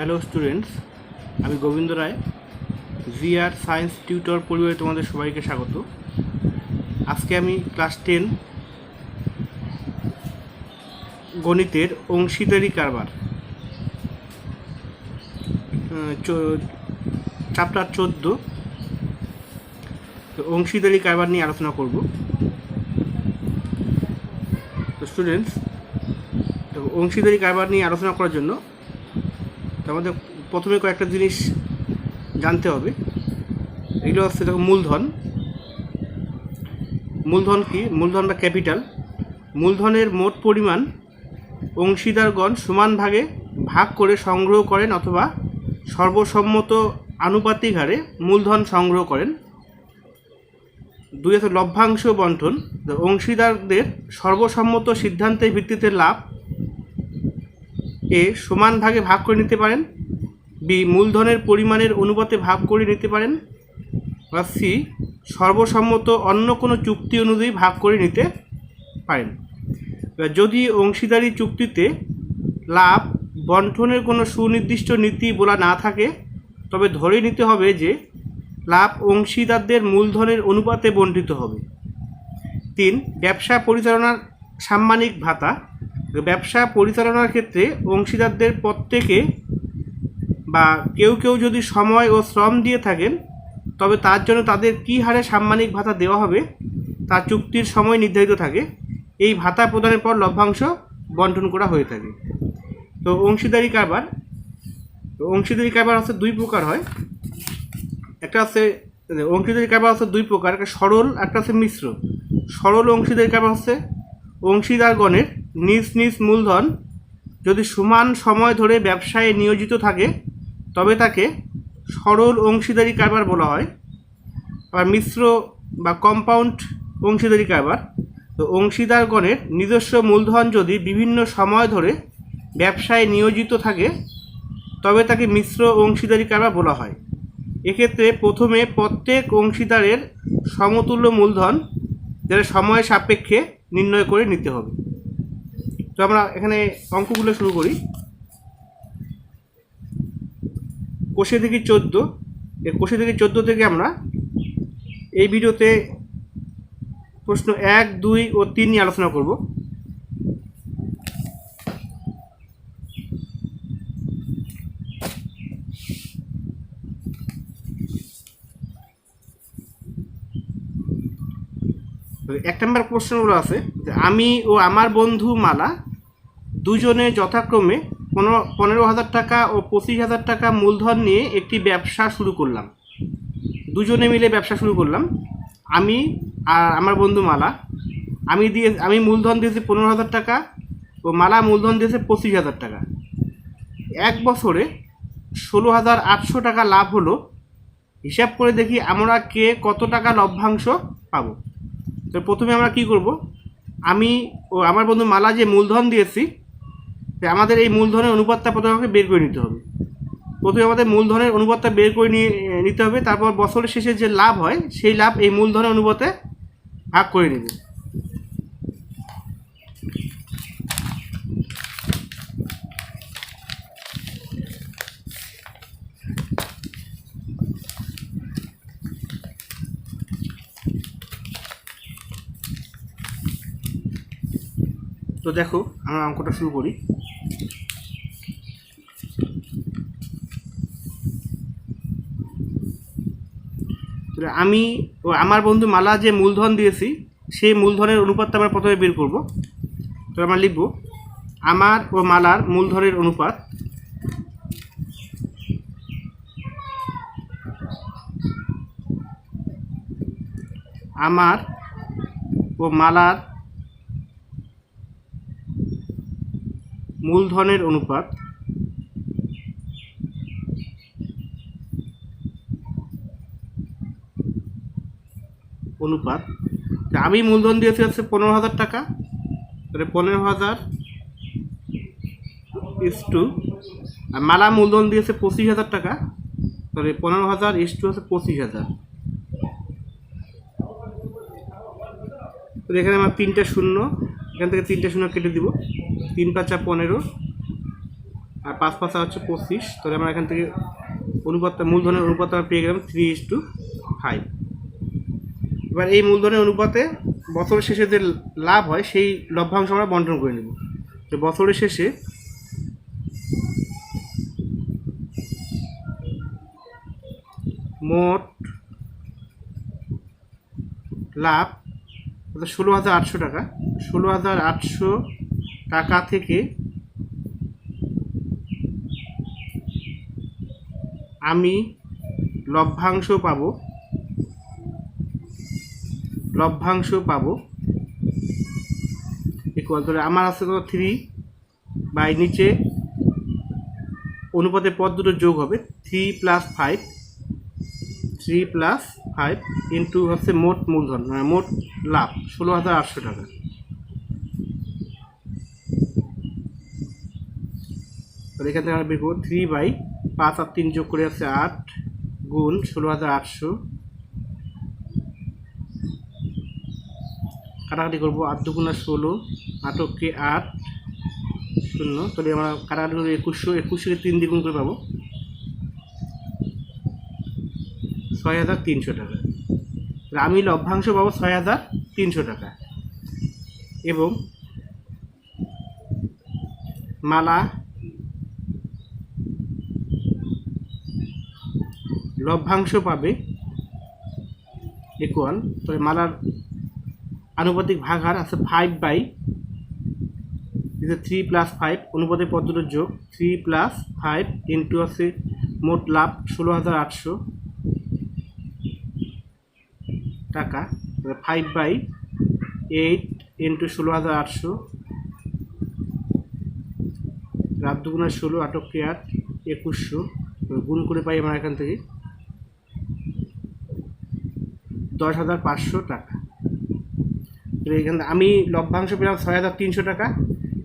Hello students, আমি গোবিন্দ রায়। GR science tutor পরিবারে তোমাদের সবাইকে স্বাগত। আজকে আমি ক্লাস 10 গণিতের অংশীদারি কারবার চ্যাপ্টার 14 অংশীদারি কারবার নিয়ে আলোচনা করব। তো স্টুডেন্টস, অংশীদারি কারবার নিয়ে আলোচনা করার জন্য আমাদের প্রথমে কয়েকটা জিনিস জানতে হবে। এগুলো হচ্ছে দেখো মূলধন। মূলধন কি? মূলধন বা ক্যাপিটাল। মূলধনের মোট পরিমাণ অংশীদারগণ সমান ভাগে ভাগ করে সংগ্রহ করেন অথবা সর্বসম্মত আনুপাতিক হারে মূলধন সংগ্রহ করেন। 2 হচ্ছে লভ্যাংশ বন্টন। অংশীদারদের সর্বসম্মত সিদ্ধান্তের ভিত্তিতে লাভ এ সমান ভাগে ভাগ করে নিতে পারেন। বি মূলধনের পরিমাণের অনুপাতে ভাগ করে নিতে পারেন। বা সি সর্বসম্মত অন্য কোনো চুক্তি অনুযায়ী ভাগ করে নিতে পারেন। যদি অংশীদারি চুক্তিতে লাভ বন্টনের কোনো সুনির্দিষ্ট নীতি বলা না থাকে, তবে ধরে নিতে হবে যে লাভ অংশীদারদের মূলধনের অনুপাতে বণ্টিত হবে। 3 ব্যবসা পরিচালনার সাম্মানিক ভাতা। ব্যবসা পরিচালনার ক্ষেত্রে অংশীদারদের প্রত্যেকে বা কেউ কেউ যদি সময় ও শ্রম দিয়ে থাকেন, তবে তার জন্য তাদের কী হারে সাম্মানিক ভাতা দেওয়া হবে তা চুক্তির সময় নির্ধারিত থাকে। এই ভাতা প্রদানের পর লভ্যাংশ বন্টন করা হয়ে থাকে। তো অংশীদারি কারবার হচ্ছে 2 প্রকার হয়। একটা হচ্ছে অংশীদারি কারবার হচ্ছে 2 প্রকার, একটা সরল, একটা হচ্ছে মিশ্র। সরল অংশীদারি কারবার হচ্ছে অংশীদারগণের নিজ নিজ মূলধন যদি সমান সময় ধরে ব্যবসায় নিয়োজিত থাকে, তবে তাকে সরল অংশীদারি কারবার বলা হয়। আর মিশ্র বা কম্পাউন্ড অংশীদারি কারবার, তো অংশীদারগণের নিজস্ব মূলধন যদি বিভিন্ন সময় ধরে ব্যবসায় নিয়োজিত থাকে, তবে তাকে মিশ্র অংশীদারি কারবার বলা হয়। এক্ষেত্রে প্রথমে প্রত্যেক অংশীদারের সমতুল্য মূলধন যেটা সময় সাপেক্ষে নির্ণয় করে নিতে হবে। তো আমরা এখানে অঙ্কগুলো শুরু করি। কোষে দেখি 14। এই কোষে দেখি 14 থেকে আমরা এই ভিডিওতে প্রশ্ন 1, 2 ও 3 নিয়ে আলোচনা করব। এক নম্বর প্রশ্নগুলো আছে যে আমি ও আমার বন্ধু মালা দুজনে যথাক্রমে 15,000 টাকা ও 25,000 টাকা মূলধন নিয়ে একটি ব্যবসা শুরু করলাম। দুজনে মিলে ব্যবসা শুরু করলাম। আমি আর আমার বন্ধু মালা, আমি মূলধন দিয়েছি 15,000 টাকা ও মালা মূলধন দিয়েছে 25,000 টাকা। 1 বছরে 16,800 টাকা লাভ হলো। হিসাব করে দেখি আমরা কে কত টাকা লভ্যাংশ পাবো। তো প্রথমে আমরা কি করব, আমি ও আমার বন্ধু মালা যে মূলধন দিয়েছি, আমাদের এই মূলধনের অনুপাতটা প্রথমে আমাকে বের করে নিতে হবে। প্রথমে আমাদের মূলধনের অনুপাতটা বের করে নিতে হবে। তারপর বছরের শেষে যে লাভ হয়, সেই লাভ এই মূলধনের অনুপাতে ভাগ করে নেব। তো দেখো, আমরা অঙ্কটা শুরু করি। আমি ও আমার বন্ধু মালা যে মূলধন দিয়েছি, সেই মূলধনের অনুপাতটা আমরা প্রথমে বের করব। তো আমরা লিখব আমার ও মালার মূলধনের অনুপাত। আমার ও মালার মূলধনের অনুপাত। আমি মূলধন দিয়েছি হচ্ছে 15,000 টাকা। তাহলে 15,000 ইস্টু, আর মালা মূলধন দিয়েছে 25,000 টাকা। তাহলে 15,000 ইস্টু হচ্ছে 25,000। তো এখানে আমার 3টা শূন্য, এখান থেকে 3টে শূন্য কেটে দিব। 3 × 5 = 15, আর 5 5 হচ্ছে 25, তাহলে আমরা এখান থেকে অনুপাতটা মূলধনের অনুপাত আমরা পেয়ে গেলাম 3:5। এবার এই মূলধনের অনুপাতে বছরের শেষে যে লাভ হয় সেই লভ্যাংশ আমরা বন্টন করে নেব। তো বছরের শেষে মোট লাভ 16,800 টাকা। 16,800 টাকা থেকে আমি লভ্যাংশ পাবো ইকুয়াল, ধরে আমার আছে কত 3 বাই নিচে অনুপাতে পদ দুটো যোগ হবে 3 + 5 ইন্টু হচ্ছে মোট মূলধন, মানে মোট লাভ 16,800 টাকা। তাহলে এখান থেকে আমরা বের করবো 3/5 আর 3 যোগ করে আছে 8 গুণ 16,800, কাটাকাটি করবো 8 × 16, 8 × 8 0, তাহলে আমরা কাটাকাটি করবো 2100 3 দ্বিগুণ করে পাবো 6,300 টাকা। আমি লভ্যাংশ পাবো 6,300 টাকা এবং মালা লভ্যাংশ পাবে ইকুয়াল, তাহলে মালার আনুপাতিক ভাগহার আছে 5/3 + 5 অনুপাতে পদ দুটো যোগ 3 + 5 ইন্টু আছে মোট লাভ 16,800 টাকা, 5/8 ইন্টু 16,800, 8 × 16, 8 × 8 2100, গুণ করে পাই আমরা এখান থেকে 10,500 টাকা। তো এখানে আমি লভ্যাংশ পেলাম 6,300 টাকা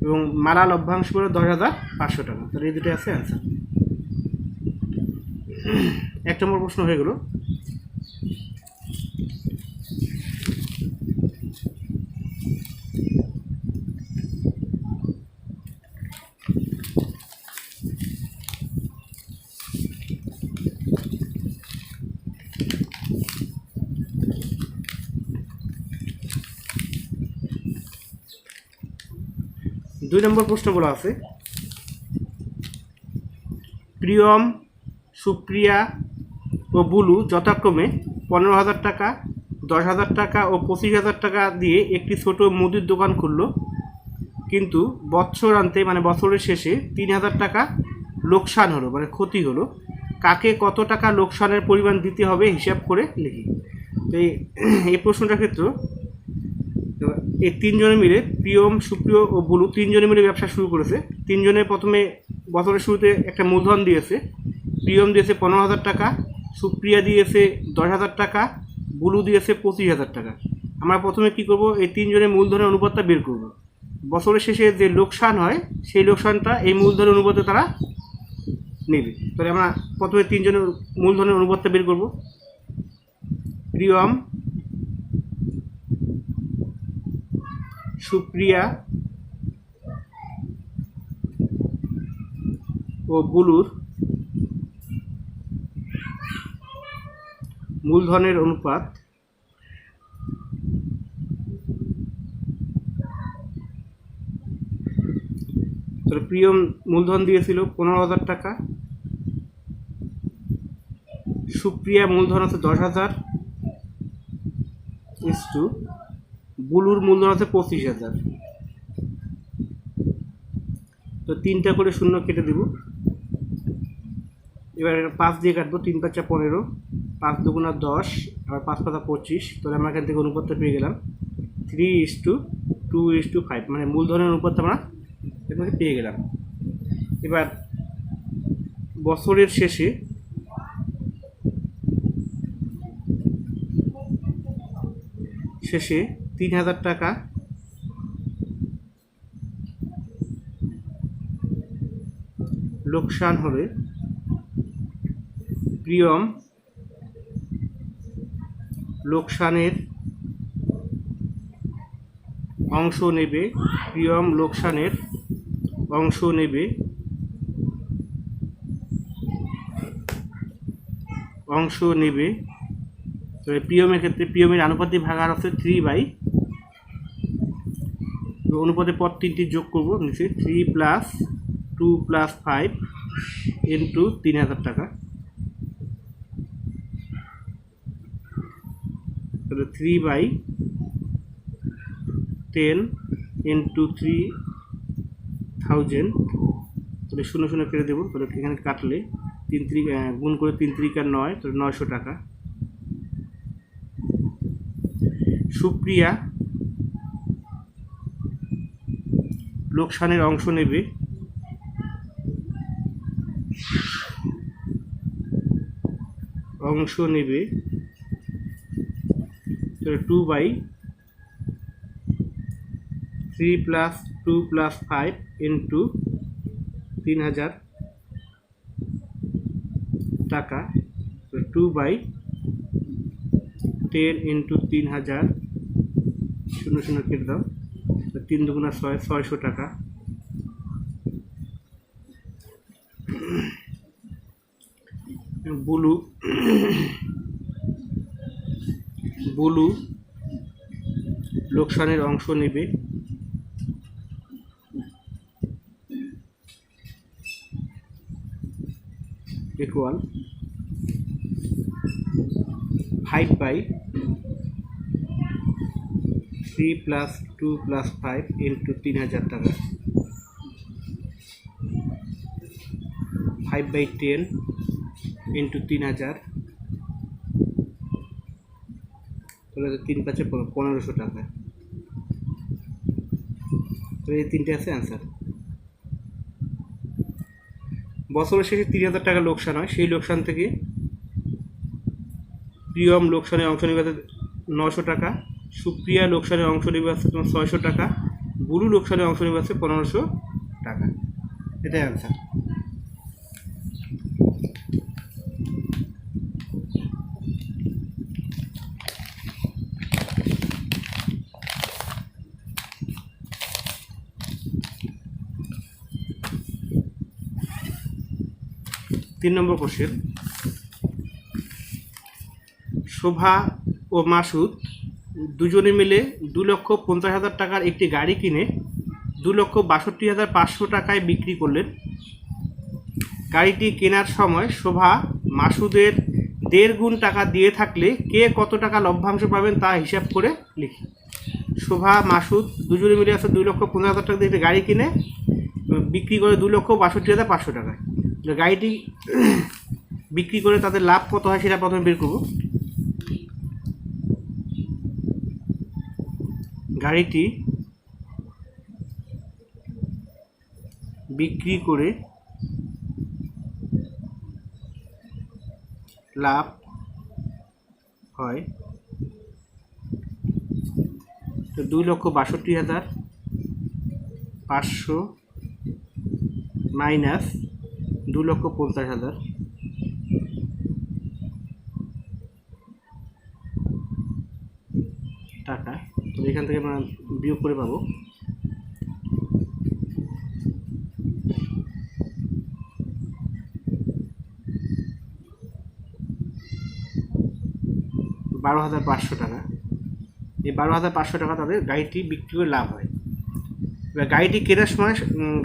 এবং মালা লভ্যাংশ পেল 10,500 টাকা। তাহলে এই দুটো আছে অ্যান্সার। 1 নম্বর প্রশ্ন হয়ে গেল। দুই নম্বর প্রশ্ন বলা আছে, প্রিয়ম, সুপ্রিয়া ও বুলু যথাক্রমে 15,000 টাকা, 10,000 টাকা ও 25,000 টাকা দিয়ে একটি ছোট মুদির দোকান খুলল, কিন্তু বৎসরান্তে মানে বছরের শেষে 3,000 টাকা লোকসান হলো, মানে ক্ষতি হলো। কাকে কত টাকা লোকসানের পরিমাণ দিতে হবে হিসাব করে লিখি। তো এই প্রশ্নটার ক্ষেত্রে এই 3 জনে মিলে, প্রিয়ম, সুপ্রিয় ও বুলু 3 জনে মিলে ব্যবসা শুরু করেছে। 3 জনে প্রথমে বছরের শুরুতে একটা মূলধন দিয়েছে। প্রিয়ম দিয়েছে 15,000 টাকা, সুপ্রিয়া দিয়েছে 10,000 টাকা, বুলু দিয়েছে 25,000 টাকা। আমরা প্রথমে কি করব, এই 3 জনের মূলধনের অনুপাতটা বের করব। বছরের শেষে যে লোকসান হয় সেই লোকসানটা এই মূলধনের অনুপাতে তারা নেবে। তাহলে আমরা প্রথমে 3 জনের মূলধনের অনুপাতটা বের করব। প্রিয়ম, সুপ্রিয়া ও বুলুর মূলধনের অনুপাত প্রিয়ম মূলধন দিয়েছিল 15,000 টাকা, সুপ্রিয়া মূলধন আছে 10,000, বুলুর মূলধন আছে 25,000। তো 3টা করে শূন্য কেটে দেব। এবার 5 দিয়ে কাটবো, 3 × 5 = 15, 5 × 2 = 10, আর 5 × 5 = 25। তাহলে আমরা এখান থেকে অনুপাতটা পেয়ে গেলাম 3:2:5, মানে মূলধনের অনুপাতটা আমরা এখানে পেয়ে গেলাম। এবার বছরের শেষে শেষে 3,000 টাকা লোকসান হলে প্রিয়ম লোকসানের অংশ নেবে, প্রিয়ম লোকসানের অংশ নেবে অংশ নেবে, তবে পিএমের ক্ষেত্রে পিএমের আনুপাতিক ভাগাহার হচ্ছে 3/, অনুপাতের পর 3টি যোগ করব নিচে 3 + 2 + 5 ইন্টু 3000 টাকা, তাহলে 3/10 ইন্টু 3000, তাহলে 0 0 কেটে দেবো, তাহলে এখানে কাটলে 3 গুণ করে 3 × 9, তাহলে 900 টাকা। সুপ্রিয়া লোকসানের অংশ নেবে, তাহলে 2/3 + 2 + 5 ইন্টু 3000 টাকা, 2/10 ইন্টু 3000, 0 0 কেটে দাও, 3 × 2 = 6, 600 টাকা। বুলু লোকসানের অংশ নেবে, ইকুয়াল 5/3 + 2 + 5 ইন্টু 3000 টাকা, 5/10 ইন্টু 3000, তাহলে 3 × 5 = 1500 টাকা। তো এই তিনটে আছে অ্যান্সার। বছরের শেষে 3000 টাকা লোকসান হয়, সেই লোকসান থেকে প্রিয়ম লোকসানের অংশ নেবে 900 টাকা, সুপ্রিয়া লোকসানের অংশ নেবে আছে তোমার 600 টাকা, বুলু লোকসানের অংশ নেবে আছে 1500 টাকা। এটাই অ্যান্সার। তিন নম্বর কোশ্চেন, শোভা ও মাসুদ দুজনে মিলে 2,50,000 টাকার একটি গাড়ি কিনে 2,62,500 টাকায় বিক্রি করলেন। গাড়িটি কেনার সময় শোভা মাসুদের 1.5 গুণ টাকা দিয়ে থাকলে কে কত টাকা লভ্যাংশ পাবেন তা হিসাব করে লিখি। শোভা মাসুদ দুজনে মিলে আছে 2,15,000 টাকা দিয়ে একটি গাড়ি কিনে বিক্রি করে 2,62,500 টাকায়। গাড়িটি বিক্রি করে তাদের লাভ কত হয় সেটা প্রথমে বের করব। গাড়িটি বিক্রি করে লাভ হয় তো 2,62,500 মাইনাস 2,50,000 টাকা। তো এখান থেকে আমরা বিয়োগ করে পাবো 12,500 টাকা। এই 12,500 টাকা তাদের গাড়িটি বিক্রি করে লাভ হয়। এবার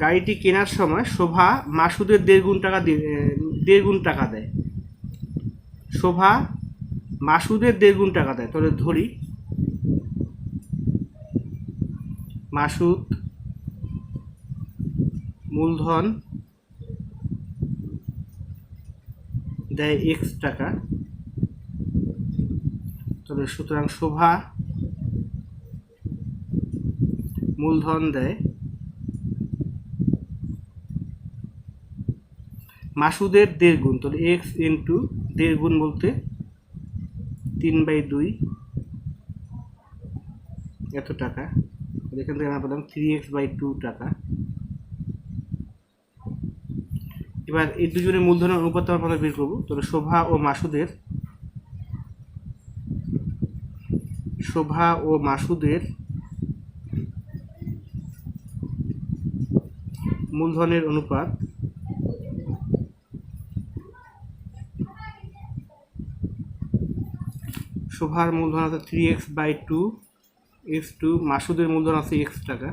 গাড়িটি কেনার সময় শোভা মাসুদের 1.5 গুণ টাকা 1.5 গুণ টাকা দেয়। শোভা মাসুদের 1.5 গুণ টাকা দেয়, তাহলে ধরি মাসুদ মূলধন দেয় x টাকা, তাহলে সুতরাং শোভা মূলধন দেয় মাসুদের 1.5 গুণ, তাহলে x ইন্টু 1.5 গুণ বলতে 3/2 এত টাকা। এখান থেকে আমরা পেলাম 3x/2 টাকা। এবার এই দুজনের মূলধনের অনুপাত আমরা বের করবো। তাহলে শোভা ও মাসুদের মূলধনের অনুপাত শোভার মূলধন আছে 3x/2 x2, মাসুদের মূলধন আছে x টাকা।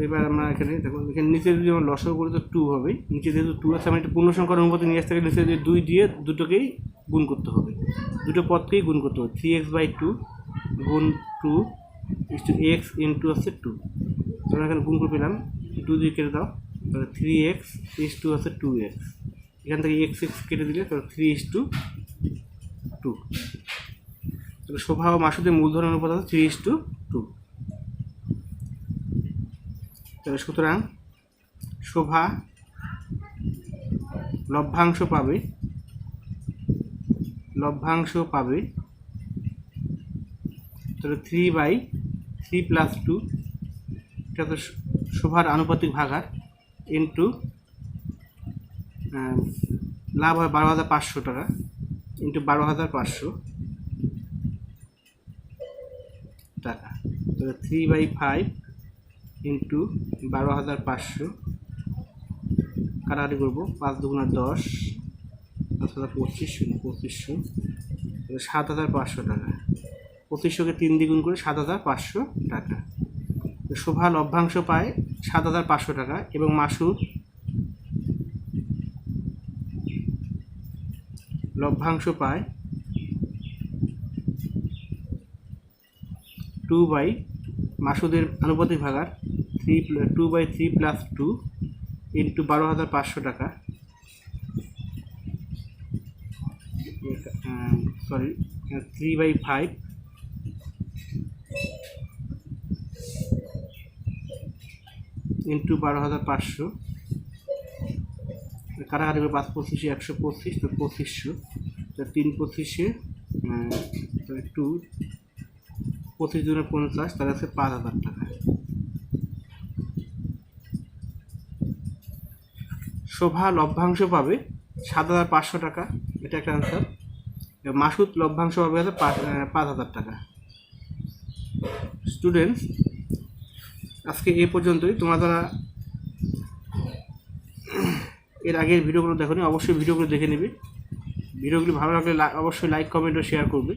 এবার আমরা এখানে দেখো, এখানে নিচে যদি আমরা লসাগু করি তো 2 হবে, নিচে যেহেতু 2 আছে আমি একটা পূর্ণ সংখ্যার অনুপাতে নিয়ে আসতে গেলে নিচে যে 2 দিয়ে দুটোকেই গুণ করতে হবে, দুটো পদকেই গুণ করতে হবে। 3x/2 গুণ 2 x ইন্টু আছে 2, আমরা এখানে গুণ করে পেলাম 2 দিয়ে কেটে দাও, তাহলে 3x আছে 2x, এখান থেকে x কেটে দিলে তাহলে 3:2। তাহলে শোভা ও মাসুদের মূলধন অনুপাত আছে 3:2। তাহলে সুতরাং শোভা লভ্যাংশ পাবে তাহলে 3/3+2, এটা তো শোভার আনুপাতিক ভাগার, ইন্টু লাভ হয় 12,500 টাকা, ইন্টু 12,500 টাকা। তাহলে 3/5 ইন্টু 12,500 কাটাকাটি করবো, 5 দুগুণা 10, 2500, 7,500 টাকা। 2500কে 3 দ্বিগুণ করে 7,500 টাকা। শোভা লভ্যাংশ পায় 7,500 টাকা এবং মাসুদ লভ্যাংশ পায় 2/, মাসুদের আনুপাতিক ভাগার 2/3+2 ইন্টু 12,500 টাকা, 3/5 ইন্টু 12,500 কাটাকাটি করে 5 25 125, তো 2500, 3 25-এ 2, 25 দুগুণে 50, তাহলে আছে 5,000 টাকা। শোভা লভ্যাংশ পাবে 7,500 টাকা, এটা একটা অ্যান্সার। মাসুদ লভ্যাংশ পাবে হচ্ছে 5,000 টাকা। স্টুডেন্টস, আজকে এই পর্যন্তই। তোমরা যারা এর আগের ভিডিওগুলো দেখোনি অবশ্যই ভিডিওগুলো দেখে নেবে। ভিডিওগুলি ভালো লাগলে অবশ্যই লাইক, কমেন্ট ও শেয়ার করবে।